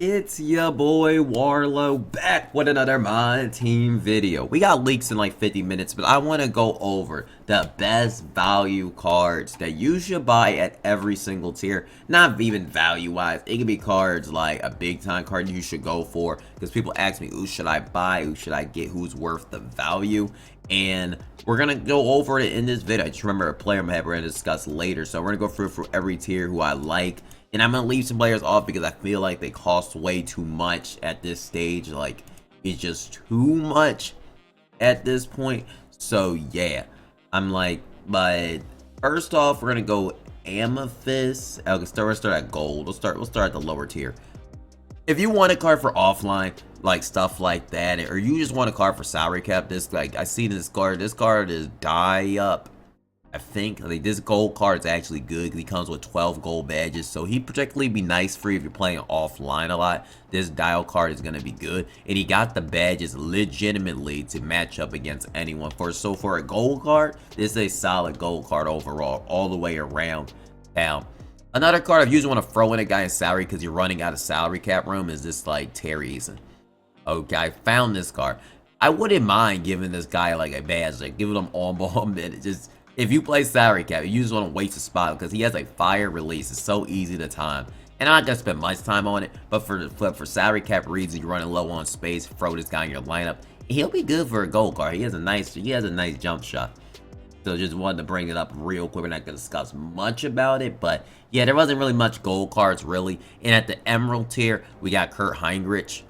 It's your boy Warlow back with another My Team video. We got leaks in like 50 minutes, but I want to go over the best value cards that you should buy at every single tier. Not even value-wise. It could be cards like a big-time card you should go for, because people ask me, who should I buy? Who should I get? Who's worth the value? And we're going to go over it in this video. I just remember a player we're going to discuss later. So we're going to go through every tier who I like. And I'm going to leave some players off because I feel like they cost way too much at this stage. Like, it's just too much at this point. So, yeah. I'm like, but first off, we're going to go Amethyst. Okay, let's start at Gold. We'll start at the lower tier. If you want a card for offline, like stuff like that, or you just want a card for salary cap, I see this card is die up. I think like this gold card is actually good because he comes with 12 gold badges, so he particularly be nice for you if you're playing offline a lot. This dial card is gonna be good, and he got the badges legitimately to match up against anyone. For a gold card, this is a solid gold card overall, all the way around town. Another card if you just want to throw in a guy in salary because you're running out of salary cap room is this like Terry Eason. Okay, I found this card. I wouldn't mind giving this guy like a badge, like giving him on-ball minutes. Just if you play salary cap, you just want to waste a spot because he has a fire release. It's so easy to time. And I'm not gonna spend much time on it, but for salary cap reasons, you're running low on space, throw this guy in your lineup. He'll be good for a gold card. He has a nice jump shot. So just wanted to bring it up real quick. We're not gonna discuss much about it, but yeah, there wasn't really much gold cards really. And at the emerald tier, we got Kurt Heinrich.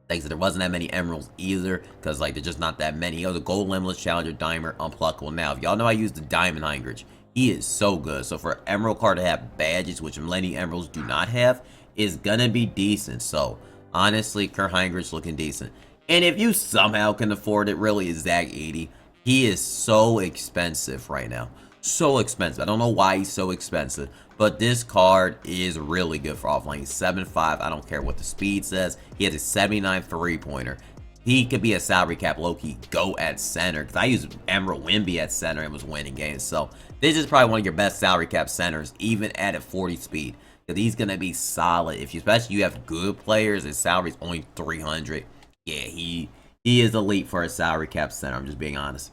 Like, so there wasn't that many emeralds either, because like there's just not that many. He was a gold limitless challenger, diamond, unpluckable. Now, if y'all know I use the diamond Heinrich, he is so good. So for an emerald card to have badges, which many emeralds do not have, is gonna be decent. So honestly, Kurt Heinrich looking decent. And if you somehow can afford it, really, is Zach 80. He is so expensive right now. So expensive. I don't know why he's so expensive, but this card is really good for offline. He's 7'5". I don't care what the speed says. He has a 79 three-pointer. He could be a salary cap low-key go at center, because I used Emerald Wimby at center and was winning games. So this is probably one of your best salary cap centers, even at a 40 speed, because he's gonna be solid. Especially you have good players, his salary's only 300. Yeah, he is elite for a salary cap center. I'm just being honest.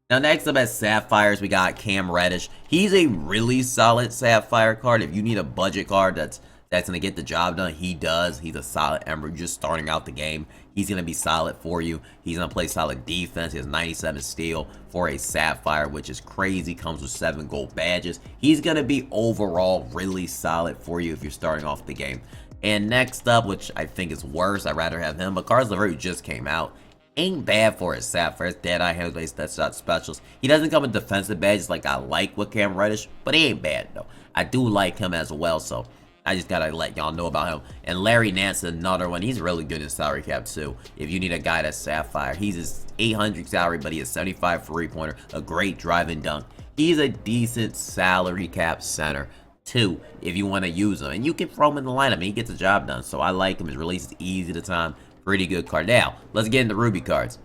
Now, next up at Sapphires, we got Cam Reddish. He's a really solid Sapphire card. If you need a budget card that's going to get the job done, he does. He's a solid Emerald. Just starting out the game, he's going to be solid for you. He's going to play solid defense. He has 97 steal for a Sapphire, which is crazy. Comes with 7 gold badges. He's going to be overall really solid for you if you're starting off the game. And next up, which I think is worse, I'd rather have him, but Carlos LeVert, who just came out, ain't bad for his Sapphire. His Deadeye handles based that shot specials. He doesn't come with defensive badges like I like with Cam Reddish, but he ain't bad though. I do like him as well, so I just gotta let y'all know about him. And Larry Nance, another one. He's really good in salary cap too. If you need a guy that's Sapphire, he's his 800 salary, but he has 75 three-pointer, a great drive and dunk. He's a decent salary cap center too, if you want to use him. And you can throw him in the lineup and he gets the job done. So I like him. His release is easy to time. Pretty good card. Now, let's get into Ruby cards.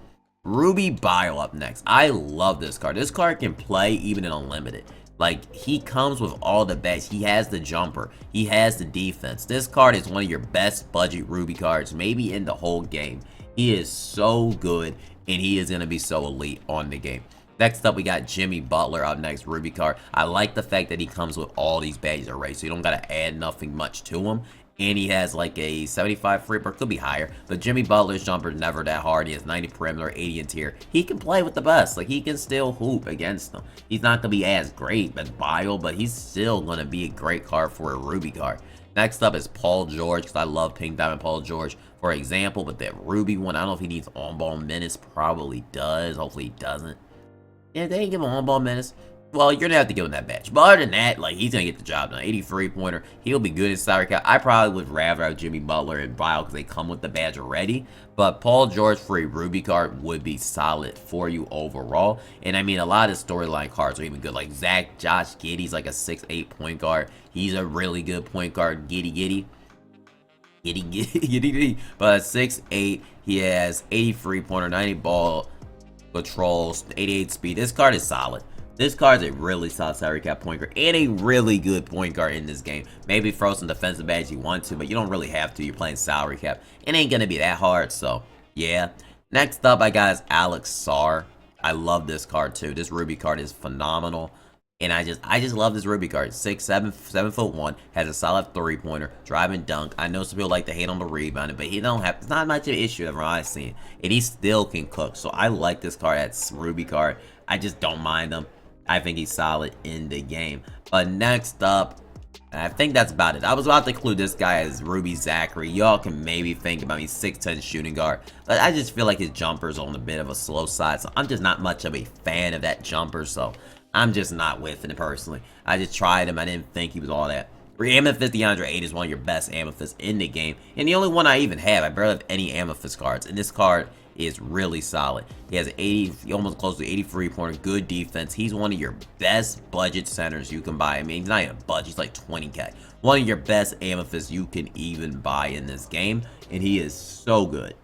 Ruby Bio up next. I love this card. This card can play even in Unlimited. Like, he comes with all the best. He has the jumper. He has the defense. This card is one of your best budget Ruby cards, maybe in the whole game. He is so good, and he is going to be so elite on the game. Next up, we got Jimmy Butler up next, Ruby card. I like the fact that he comes with all these badges already, so you don't got to add nothing much to him. And he has like a 75 free, but could be higher. But Jimmy Butler's jumper is never that hard. He has 90 perimeter, 80 interior. He can play with the best. Like, he can still hoop against them. He's not going to be as great as Bio, but he's still going to be a great card for a Ruby card. Next up is Paul George, because I love Pink Diamond Paul George, for example. But that Ruby one, I don't know if he needs on-ball minutes. Probably does. Hopefully he doesn't. Yeah, they ain't give him on-ball minutes. Well, you're gonna have to give him that badge. But other than that, like, he's gonna get the job done. 83 pointer. He'll be good in salary cap. I probably would rather have Jimmy Butler and Bio because they come with the badge already. But Paul George for a Ruby card would be solid for you overall. And I mean, a lot of storyline cards are even good. Like Josh Giddey's like a 6'8" point guard. He's a really good point guard. Giddy. But 6'8", he has 83 pointer, 90 ball controls, 88 speed. This card is solid. This card is a really solid salary cap point guard and a really good point guard in this game. Maybe throw some defensive badge you want to, but you don't really have to. You're playing salary cap. It ain't going to be that hard, so yeah. Next up, I got is Alex Sarr. I love this card too. This Ruby card is phenomenal. And I just love this Ruby card. 6'7", 7'1", has a solid 3-pointer, driving dunk. I know some people like to hate on the rebounding, but it's not much of an issue from what I've seen. And he still can cook. So I like this card. That's Ruby card. I just don't mind him. I think he's solid in the game. But next up, I think that's about it. I was about to include this guy as Ruby Zachary. Y'all can maybe think about me 6'10" shooting guard. But I just feel like his jumper's on a bit of a slow side. So I'm just not much of a fan of that jumper. So I'm just not with it personally. I just tried him. I didn't think he was all that. Amethyst DeAndre 8 is one of your best Amethysts in the game. And the only one I even have. I barely have any Amethyst cards. And this card is really solid. He has 80, almost close to 83 pointer, good defense. He's one of your best budget centers you can buy. I mean, he's not even a budget. He's like 20K. One of your best Amethysts you can even buy in this game. And he is so good.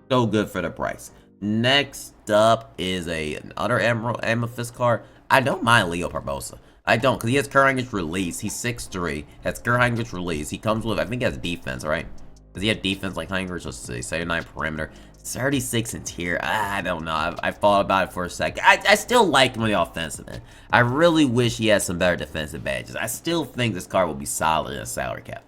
So good for the price. Next up is another Emerald Amethyst card. I don't mind Leo Barbosa. I don't, because he has Kerr-Heinrich release. He's 6'3", has Kerr-Heinrich release. He comes with, I think he has defense, right? Does he have defense like Heinrich? Let's see, 79 perimeter, 36 interior. I don't know. I thought about it for a second. I still like him on the offensive end. I really wish he had some better defensive badges. I still think this card will be solid in a salary cap.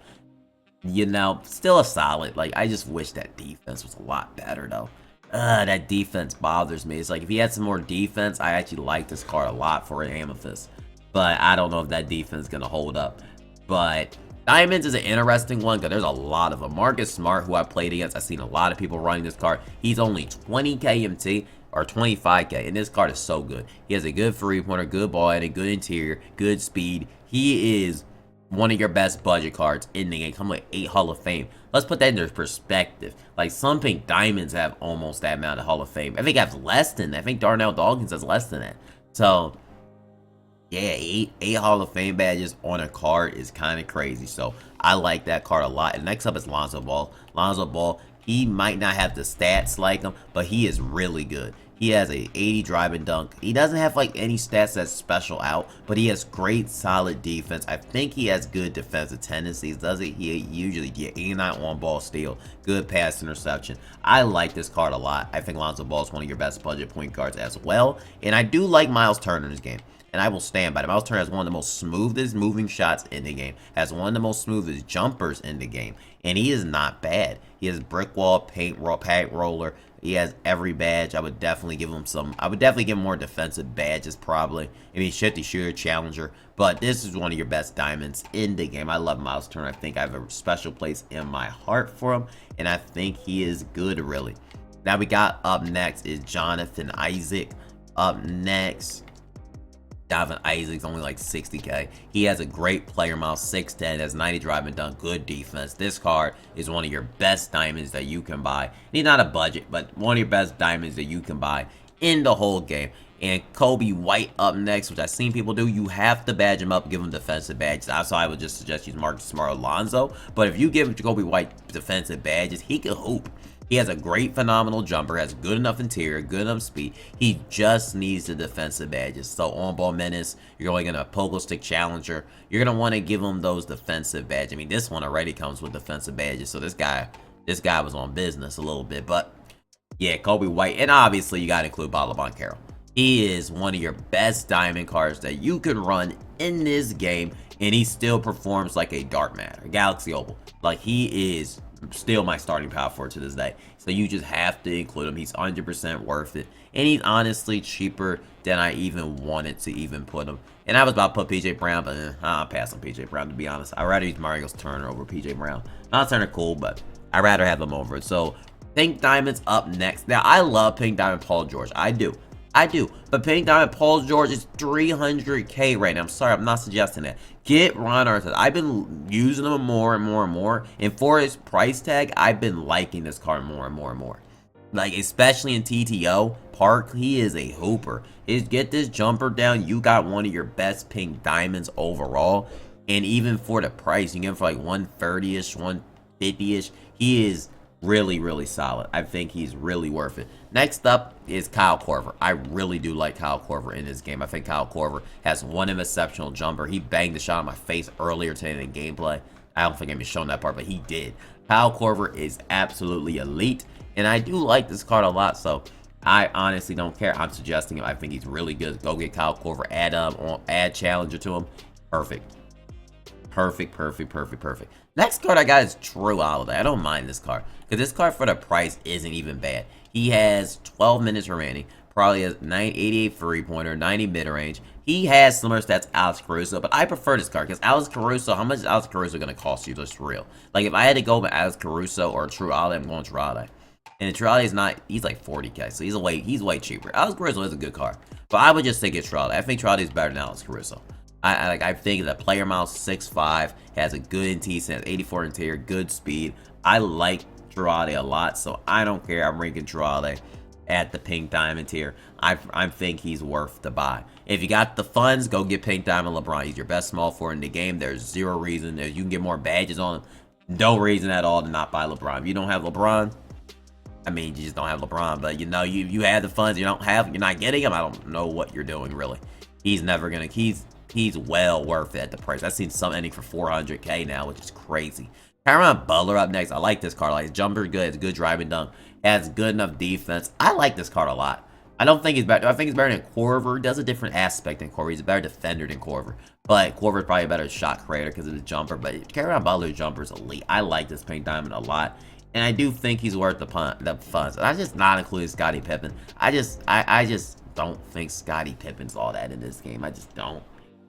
You know, still a solid. Like, I just wish that defense was a lot better, though. That defense bothers me. It's like, if he had some more defense, I actually like this card a lot for an Amethyst. But I don't know if that defense is going to hold up. But Diamonds is an interesting one because there's a lot of them. Marcus Smart, who I played against, I've seen a lot of people running this card. He's only 20K MT or 25K, and this card is so good. He has a good three-pointer, good ball heading, good interior, good speed. He is one of your best budget cards in the game. Come with 8 Hall of Fame. Let's put that into perspective. Like, some Pink Diamonds have almost that amount of Hall of Fame. I think I have less than that. I think Darnell Dawkins has less than that. So, yeah, 8 Hall of Fame badges on a card is kind of crazy. So, I like that card a lot. And next up is Lonzo Ball. Lonzo Ball, he might not have the stats like him, but he is really good. He has a 80 drive and dunk. He doesn't have like any stats that's special out, but he has great solid defense. I think he has good defensive tendencies, does he? He usually get 89 on ball steal, good pass interception. I like this card a lot. I think Lonzo Ball is one of your best budget point guards as well. And I do like Miles Turner in this game. And I will stand by it. Miles Turner has one of the most smoothest moving shots in the game. Has one of the most smoothest jumpers in the game. And he is not bad. He has brick wall, paint roller. He has every badge. I would definitely give him some. I would definitely give him more defensive badges probably. I mean, shifty shooter, challenger. But this is one of your best diamonds in the game. I love Miles Turner. I think I have a special place in my heart for him. And I think he is good, really. Now we got up next is Jonathan Isaac. Up next, Jonathan Isaac's only like 60K. He has a great player miles, 6'10", has 90 drive and dunk, good defense. This card is one of your best diamonds that you can buy. He's not a budget, but one of your best diamonds that you can buy in the whole game. And Kobe White up next, which I've seen people do. You have to badge him up, give him defensive badges. That's why I would just suggest use Marcus Smart, Alonzo. But if you give Kobe White defensive badges, he can hoop. He has a great, phenomenal jumper, has good enough interior, good enough speed. He just needs the defensive badges. So on-ball menace, you're going to pogo stick challenger. You're going to want to give him those defensive badges. I mean, this one already comes with defensive badges. So this guy was on business a little bit. But yeah, Kobe White. And obviously, you got to include Balaban Carroll. He is one of your best diamond cards that you can run in this game. And he still performs like a dark matter, Galaxy Opal. Like, he is still my starting power forward to this day. So you just have to include him. He's 100% worth it. And he's honestly cheaper than I even wanted to even put him. And I was about to put PJ Brown, but I'll pass on PJ Brown, to be honest. I'd rather use Marius Turner over PJ Brown. Not Turner cool, but I'd rather have him over it. So Pink Diamond's up next. Now, I love Pink Diamond Paul George. I do. But Pink Diamond Paul George is 300K right now. I'm sorry, I'm not suggesting that. Get Ron Artest. I've been using him more and more and more. And for his price tag, I've been liking this card more and more and more. Like, especially in TTO Park, he is a hooper. Get this jumper down. You got one of your best Pink Diamonds overall. And even for the price, you can get him for like 130-ish, 150-ish. He is Really, really solid. I think he's really worth it. Next up is Kyle Korver. I really do like Kyle Korver in this game. I think Kyle Korver has one exceptional jumper. He banged the shot on my face earlier today in the gameplay. I don't think I'm showing that part, but he did. Kyle Korver is absolutely elite, and I do like this card a lot, so I honestly don't care. I'm suggesting him. I think he's really good. Go get Kyle Korver, add Challenger to him. Perfect. Perfect, perfect, perfect, perfect. Next card I got is True Holiday. I don't mind this card, because this card for the price isn't even bad. He has 12 minutes remaining, probably a 88 3-pointer, 90 mid-range. He has similar stats to Alex Caruso, but I prefer this card, because Alex Caruso, how much is Alex Caruso going to cost you? Just real. Like, if I had to go with Alex Caruso or True Holiday, I'm going True Holiday. And True Holiday is not, he's like 40k, so he's way cheaper. Alex Caruso is a good card, but I would just think it's True Holiday. I think True Holiday is better than Alex Caruso. I think the player mouse 6'5", has a good NT, has 84 interior, good speed. I like True Holiday a lot, so I don't care. I'm ranking True Holiday at the pink diamond tier. I think he's worth the buy. If you got the funds, go get pink diamond LeBron. He's your best small forward in the game. There's zero reason. You can get more badges on him. No reason at all to not buy LeBron. If you don't have LeBron, I mean, you just don't have LeBron. But you know, you have the funds. You're not getting him. I don't know what you're doing really. He's never gonna. He's well worth it at the price. I've seen some ending for 400k now, which is crazy. Cameron Butler up next. I like this card. Like, his jumper good. It's good driving dunk. Has good enough defense. I like this card a lot. I don't think he's better. I think he's better than Korver. He does a different aspect than Korver. He's a better defender than Korver. But Korver's probably a better shot creator because of his jumper. But Cameron Butler's jumper is elite. I like this pink diamond a lot. And I do think he's worth the funds. I'm just not including Scottie Pippen. I just don't think Scottie Pippen's all that in this game. I just don't.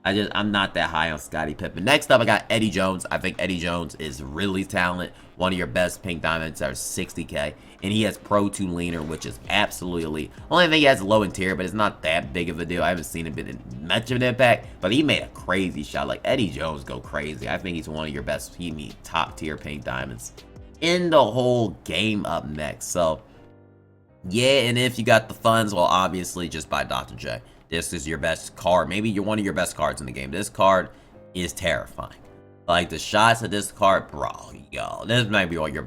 I'm not that high on Scottie Pippen. Next up, I got Eddie Jones. I think Eddie Jones is really talented. One of your best pink diamonds are 60k. And he has Pro 2 leaner, which is absolutely elite. Only thing he has low interior, but it's not that big of a deal. I haven't seen him in much of an impact, but he made a crazy shot. Like, Eddie Jones go crazy. I think he's one of your best, top tier pink diamonds in the whole game up next. So, yeah, and if you got the funds, well, obviously just buy Dr. J. This is your best card. Maybe you're one of your best cards in the game. This card is terrifying. Like, the shots of this card, bro, yo, this might be all your...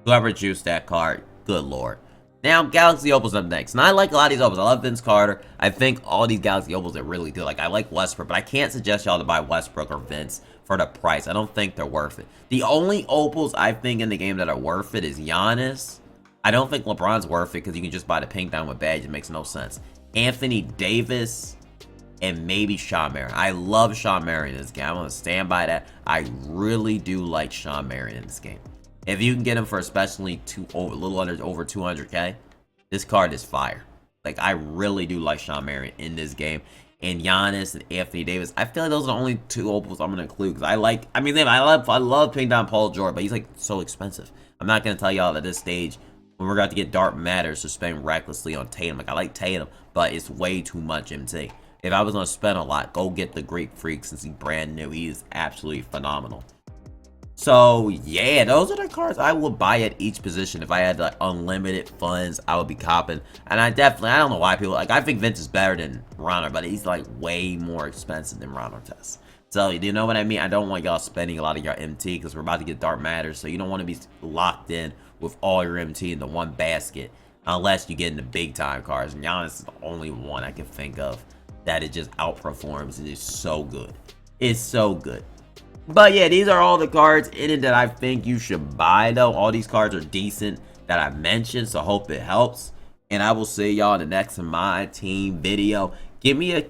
Whoever juiced that card, good lord. Now, Galaxy Opals up next. And I like a lot of these Opals. I love Vince Carter. I think all these Galaxy Opals are really good. Like, I like Westbrook, but I can't suggest y'all to buy Westbrook or Vince for the price. I don't think they're worth it. The only Opals I think in the game that are worth it is Giannis. I don't think LeBron's worth it because you can just buy the pink diamond with badge. It makes no sense. Anthony Davis, and maybe Shawn Marion. I love Shawn Marion in this game. I'm going to stand by that. I really do like Shawn Marion in this game. If you can get him for especially a little under over 200k, this card is fire. Like, I really do like Shawn Marion in this game. And Giannis and Anthony Davis, I feel like those are the only two opals I'm going to include. Because I love pink down Paul George, but he's like so expensive. I'm not going to tell y'all at this stage, when we're about to get Dark Matters, to spend recklessly on Tatum. Like, I like Tatum, but it's way too much MT. If I was going to spend a lot, go get the Greek Freak since he's brand new. He is absolutely phenomenal. So, yeah, those are the cards I would buy at each position. If I had like unlimited funds, I would be copping. And I don't know why people, like, I think Vince is better than Ron, but he's like way more expensive than Ron Artest. So, you know what I mean? I don't want y'all spending a lot of your MT because we're about to get Dark Matters. So, you don't want to be locked in with all your MT in the one basket unless you get into big time cards. And Giannis is the only one I can think of that it just outperforms. It is so good. It's so good. But yeah, these are all the cards in it that I think you should buy, though. All these cards are decent that I mentioned, so hope it helps. And I will see y'all in the next My Team video. Give me a